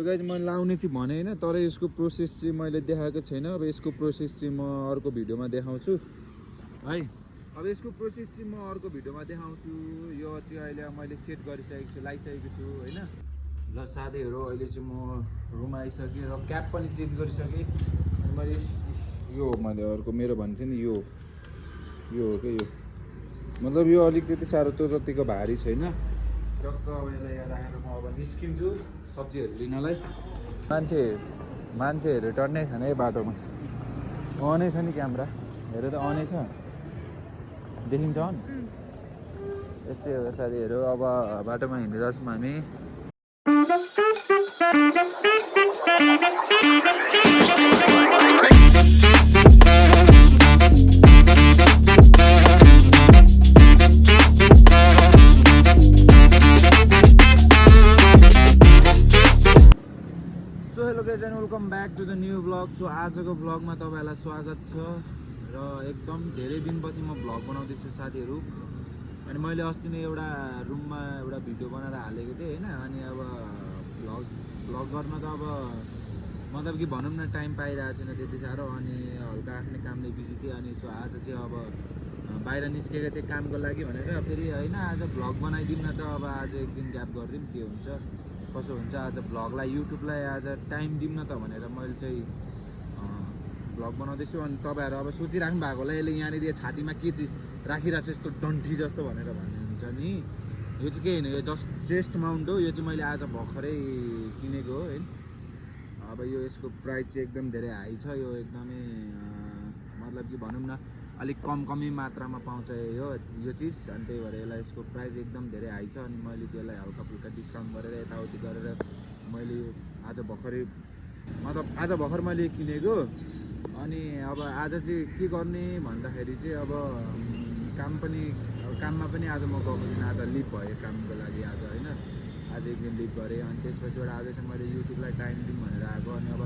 Guys मैले लाउने चाहिँ भने हैन तर यसको प्रोसेस चाहिँ मैले देखाएको छैन। अब यसको प्रोसेस चाहिँ म अर्को भिडियोमा देखाउँछु है। अब यसको प्रोसेस चाहिँ म अर्को भिडियोमा देखाउँछु। यो चाहिँ अहिले मैले सेट गरिसकेको छु, लगाइसकेको छु हैन। ल साथीहरु अहिले चाहिँ म रुम आइसकेँ र क्याप पनि चेन्ज गरिसकेँ। मैले यो मैले अर्को मेरो भन्थे नि यो हो के यो मतलब यो अलिक त्यति साह्रो त्यो जतिको भारी छैन। टक्क अब यसलाई यहाँ राखेर म अब निस्किन्छु सब्जीहरू लिनलाई। मान्छेहरू टर्नै खाने बाटोमा अनै छ नि क्यामेरा हेर त अनै छ देखिन्छ अन। यस्तै हो साथीहरू अब बाटोमा हिँडिरहेछौँ हामी। Hello guys and welcome back to the new vlog. So आजको भ्लगमा तपाईँहरूलाई स्वागत छ र एकदम धेरै दिनपछि म भ्लग बनाउँदैछु साथीहरू। अनि मैले अस्ति नै एउटा रुममा एउटा भिडियो बनाएर हालेको थिएँ होइन। अनि अब भ्लग गर्न त अब मतलब कि भनौँ न टाइम पाइरहेको छैन त्यति साह्रो। अनि हल्का आफ्नै कामले बिजी थिएँ। अनि सो आज चाहिँ अब बाहिर निस्केको थिएँ कामको लागि भनेर फेरि होइन आज भ्लग बनाइदिउँ न त। अब आज एक दिन ग्याप गरिदिउँ के हुन्छ कसो हुन्छ। आज भ्लगलाई युट्युबलाई आज टाइम दिउँ न त भनेर मैले चाहिँ भ्लग बनाउँदैछु। अनि तपाईँहरू अब सोचिराख्नु भएको होला यसले यहाँनिर छातीमा के राखिरहेको छ यस्तो डन्ठी जस्तो भनेर भन्नुहुन्छ नि। यो चाहिँ के होइन, यो जस्ट चेस्ट माउन्ट हो। यो चाहिँ मैले आज भर्खरै किनेको हो है। अब यो यसको प्राइस चाहिँ एकदम धेरै हाई छ। यो एकदमै मतलब कि भनौँ न अलिक कमै मात्रामा पाउँछ यो चिज। अनि त्यही भएर यसलाई यसको प्राइस एकदम धेरै हाई छ। अनि मैले चाहिँ यसलाई हल्का फुल्का डिस्काउन्ट गरेर यताउति गरेर मैले आज भर्खर मैले किनेको। अनि अब आज चाहिँ के गर्ने भन्दाखेरि चाहिँ अब काममा पनि आज म गएको दिन आज लिभ भयो कामको लागि आज होइन। आज एक दिन लिभ गरेँ। अनि त्यसपछिबाट आज चाहिँ मैले युट्युबलाई टाइम दिउँ भनेर आएको। अनि अब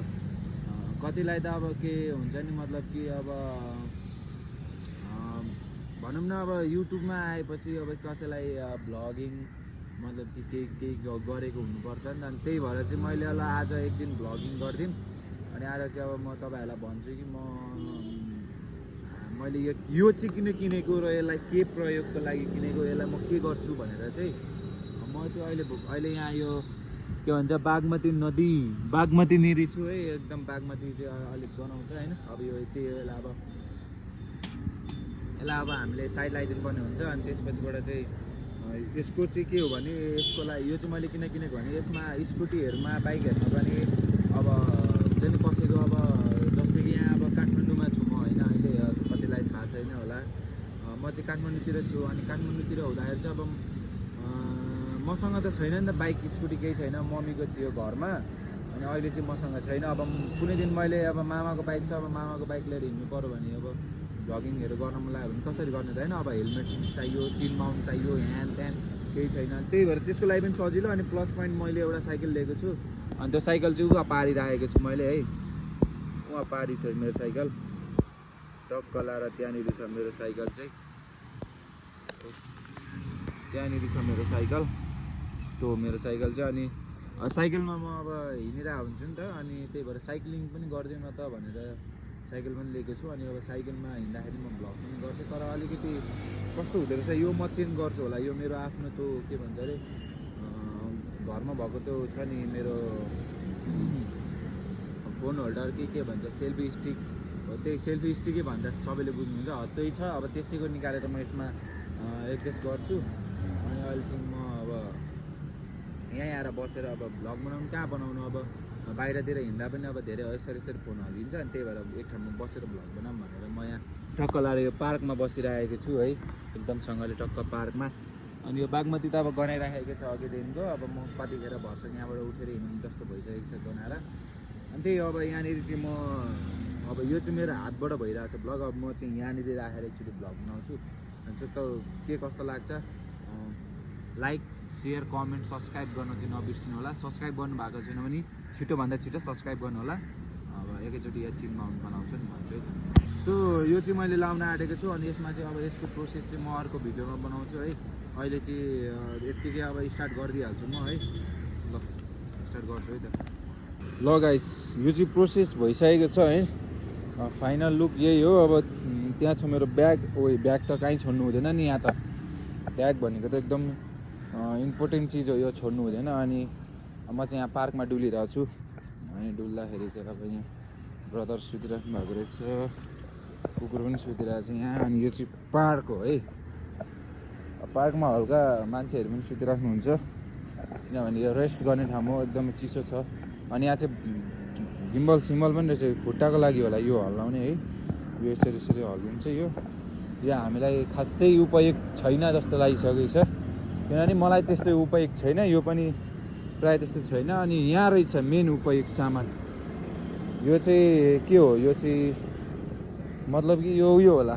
कतिलाई त अब के हुन्छ नि मतलब कि अब भनौँ न अब युट्युबमा आएपछि अब कसैलाई भ्लगिङ मतलब कि केही गरेको हुनुपर्छ नि त। अनि त्यही भएर चाहिँ मैले होला आज एक दिन भ्लगिङ गरिदिउँ। अनि आज चाहिँ अब म तपाईँहरूलाई भन्छु कि मैले यो चाहिँ किन किनेको र यसलाई के प्रयोगको लागि किनेको, यसलाई म के गर्छु भनेर चाहिँ म चाहिँ अहिले यहाँ यो के भन्छ बागमती निरी छु है। एकदम बागमती चाहिँ अलिक गनाउँछ होइन। अब यो त्यही हो यसलाई अब हामीले साइड लगाइदिनु पर्ने हुन्छ। अनि त्यसपछिबाट चाहिँ यसको चाहिँ के हो भने यसको लागि यो चाहिँ मैले किन किनेको भने यसमा स्कुटीहरूमा बाइकहरूमा पनि अब हुन्छ नि कसैको अब जस्तै कि यहाँ अब काठमाडौँमा छु म होइन। अहिले कतिलाई थाहा छैन होला म चाहिँ काठमाडौँतिर छु। अनि काठमाडौँतिर हुँदाखेरि चाहिँ अब मसँग त छैन नि त बाइक स्कुटी केही छैन। मम्मीको थियो घरमा अनि अहिले चाहिँ मसँग छैन। अब कुनै दिन मैले अब मामाको बाइक छ, अब मामाको बाइक लिएर हिँड्नु पऱ्यो भने अब भ्लगिङहरू गर्न मन लाग्यो भने कसरी गर्ने त होइन। अब हेलमेट चाहियो, चिन माउन्ट चाहियो, ह्यान त्यान केही छैन। त्यही भएर त्यसको लागि पनि सजिलो। अनि प्लस पोइन्ट मैले एउटा साइकल लिएको छु। अनि त्यो साइकल चाहिँ उहाँ पारिराखेको छु मैले है। उहाँ पारि छ मेरो साइकल टक्क लाएर त्यहाँनिर छ मेरो साइकल चाहिँ। त्यहाँनिर छ मेरो साइकल त्यो मेरो साइकल चाहिँ। अनि साइकलमा म अब हिँडिरहेको हुन्छु नि त। अनि त्यही भएर साइक्लिङ पनि गरिदिउँ न त भनेर साइकल पनि लिएको छु। अनि अब साइकलमा हिँड्दाखेरि म भ्लग पनि गर्छु। तर अलिकति कस्तो हुँदो रहेछ यो म चेन्ज गर्छु होला। यो मेरो आफ्नो त्यो के भन्छ अरे घरमा भएको त्यो छ नि मेरो फोन होल्डर के भन्छ सेल्फी स्टिक हो। त्यही सेल्फी स्टिकै भन्दा सबैले बुझ्नुहुन्छ त्यही छ। अब त्यसैको निकालेर म यसमा एडजस्ट गर्छु। अनि अहिले चाहिँ म अब यहीँ आएर बसेर अब भ्लग बनाउनु कहाँ बनाउनु। अब बाहिरतिर हिँड्दा पनि अब धेरै यसरी फोन हल्लिन्छ। अनि त्यही भएर एक ठाउँमा बसेर भ्लग बनाऊँ भनेर म यहाँ टक्क लाएर यो पार्कमा बसिरहेको छु है। एकदमसँगले टक्क पार्कमा। अनि यो बागमती त अब गनाइराखेको छ अघिदेखिको। अब म कतिखेर भर्छ यहाँबाट उठेर हिँड्नु जस्तो भइसकेको छ गनाएर। अनि त्यही अब यहाँनिर चाहिँ म अब यो चाहिँ मेरो हातबाट भइरहेको छ भ्लग। अब म चाहिँ यहाँनिर राखेर एकचोटि भ्लग बनाउँछु। अनि चाहिँ त के कस्तो लाग्छ लाइक सेयर कमेन्ट सब्सक्राइब गर्न चाहिँ नबिर्सिनु होला। सब्सक्राइब गर्नुभएको छैन भने छिटोभन्दा छिटो सब्सक्राइब गर्नु होला। अब एकैचोटि यहाँ चिन माउन्ट बनाउँछु नि भन्छु है। सो यो चाहिँ मैले लाउन आँटेको छु। अनि यसमा चाहिँ अब यसको प्रोसेस चाहिँ म अर्को भिडियोमा बनाउँछु है। अहिले चाहिँ यत्तिकै अब स्टार्ट गरिदिइहाल्छु म है। ल स्टार्ट गर्छु है त। ल गाइस यो चाहिँ प्रोसेस भइसकेको छ है। फाइनल लुक यही हो। अब त्यहाँ छ मेरो ब्याग। ओ ब्याग त कहीँ छोड्नु हुँदैन नि, यहाँ त ब्याग भनेको त एकदम इम्पोर्टेन्ट चिज हो, यो छोड्नु हुँदैन। अनि म चाहिँ यहाँ पार्कमा डुलिरहेको छु। अनि डुल्दाखेरि चाहिँ अब यहाँ ब्रदर सुतिराख्नु भएको रहेछ, कुकुर पनि सुतिरहेको छ यहाँ। अनि यो चाहिँ पार्क हो है। पार्कमा हल्का मान्छेहरू पनि सुतिराख्नुहुन्छ, किनभने यो रेस्ट गर्ने ठाउँ हो, एकदमै चिसो छ। अनि यहाँ चाहिँ गिम्बल सिम्बल पनि रहेछ, खुट्टाको लागि होला यो हल्लाउने है। यो यसरी यसरी हल्लिन्छ। यो हामीलाई खासै उपयोग छैन जस्तो लागिसकेको छ, किनभने मलाई त्यस्तो उपयोग छैन, यो पनि प्रायः त्यस्तो छैन। अनि यहाँ रहेछ मेन उपयोग सामान। यो चाहिँ के हो, यो चाहिँ मतलब कि यो उयो होला,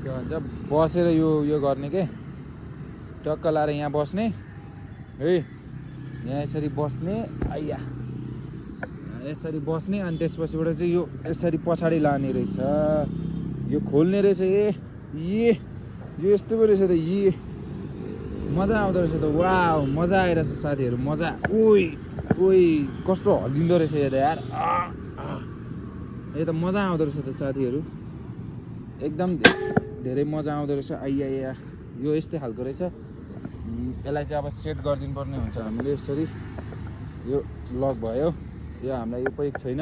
के भन्छ, बसेर यो गर्ने के, टक्क लाएर यहाँ बस्ने है। यहाँ यसरी बस्ने, आइया यसरी बस्ने। अनि त्यसपछिबाट चाहिँ यो यसरी पछाडि लाने रहेछ, यो खोल्ने रहेछ। यो यस्तो पो रहेछ त। मजा आउँदो रहेछ त। वाउ मजा आइरहेछ साथीहरू, मजा। ओइ कस्तो हल्लिँदो रहेछ यो त यार। यो त मजा आउँदो रहेछ त साथीहरू, एकदम धेरै मजा आउँदो रहेछ। आइया यो यस्तै खालको रहेछ। यसलाई चाहिँ अब सेट गरिदिनु पर्ने हुन्छ हामीले यसरी। यो लक भयो, यो हामीलाई उपयोग छैन।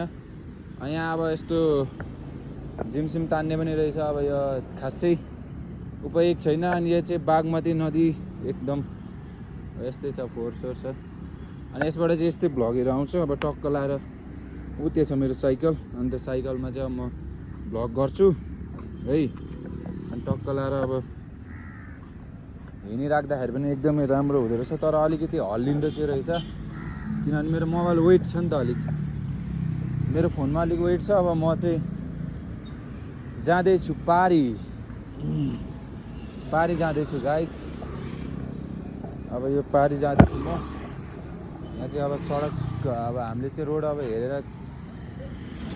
यहाँ अब यस्तो जिमसिम तान्ने पनि रहेछ, अब यो खासै उपयोग छैन। अनि यो चाहिँ बागमती नदी एकदम यस्तै छ, फोहोर सोहोर छ। अनि यसबाट चाहिँ यस्तै भ्लगहरू आउँछ। अब टक्क लाएर त्यो छ मेरो साइकल, अनि त्यो साइकलमा चाहिँ अब म भ्लग गर्छु है। अनि टक्क लाएर अब हिँडिराख्दाखेरि पनि एकदमै राम्रो हुँदो रहेछ। तर अलिकति हल्लिँदो चाहिँ रहेछ, किनभने मेरो मोबाइल वेट छ नि त, अलिक मेरो फोनमा अलिक वेट छ। अब म चाहिँ जाँदैछु पारी जाँदैछु गाइस। अब यो पारी जाँदैछु म। यहाँ चाहिँ अब सडक, अब हामीले चाहिँ रोड अब हेरेर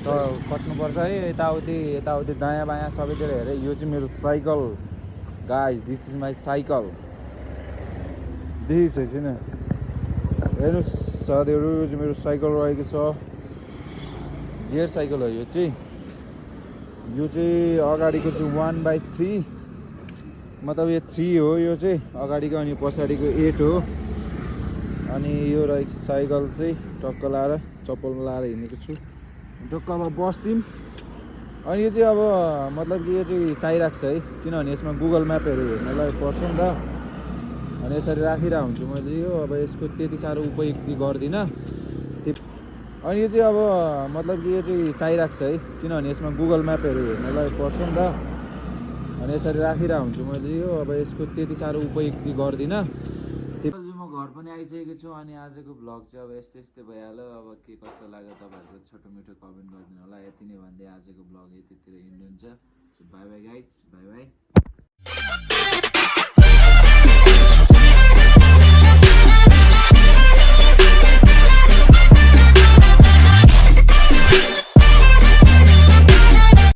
त कट्नुपर्छ है। यताउति दायाँ बायाँ सबैतिर हेरेर। यो चाहिँ मेरो cycle guys, this is my cycle. देखिसकेको छैन, हेर्नुहोस् साथीहरू, यो चाहिँ मेरो साइकल रहेको छ। गियर साइकल हो यो चाहिँ। अगाडिको चाहिँ 1/3, मतलब यो 3 हो यो चाहिँ अगाडिको, अनि पछाडिको 8 हो। अनि यो रहेको छ साइकल चाहिँ। टक्क लाएर चप्पलमा लाएर हिँडेको छु, टक्क अब बस्दिउँ। अनि यो चाहिँ अब मतलब कि यो चाहिँ चाहिरहेको छ है, किनभने यसमा गुगल म्यापहरू हेर्नलाई पर्छ नि त। अनि यसरी राखिरहेको हुन्छु मैले यो। अब यसको त्यति साह्रो उपयोग गर्दिनँ। अनि यो चाहिँ अब मतलब कि यो चाहिँ चाहिरहेको छ है, किनभने यसमा गुगल म्यापहरू हेर्नलाई पर्छ नि त। अनि यसरी राखिरहेको हुन्छु मैले यो। अब यसको त्यति साह्रो उपयोग गर्दिनँ। म घर पनि आइसकेको छु। अनि आजको भ्लग चाहिँ अब यस्तै भइहाल्यो। अब के कस्तो लाग्यो तपाईँहरूको छोटो मिठो कमेन्ट गरिदिनु होला। यति नै भन्दै आजको भ्लग यतितिर इन्ड हुन्छ। By by guys, by by.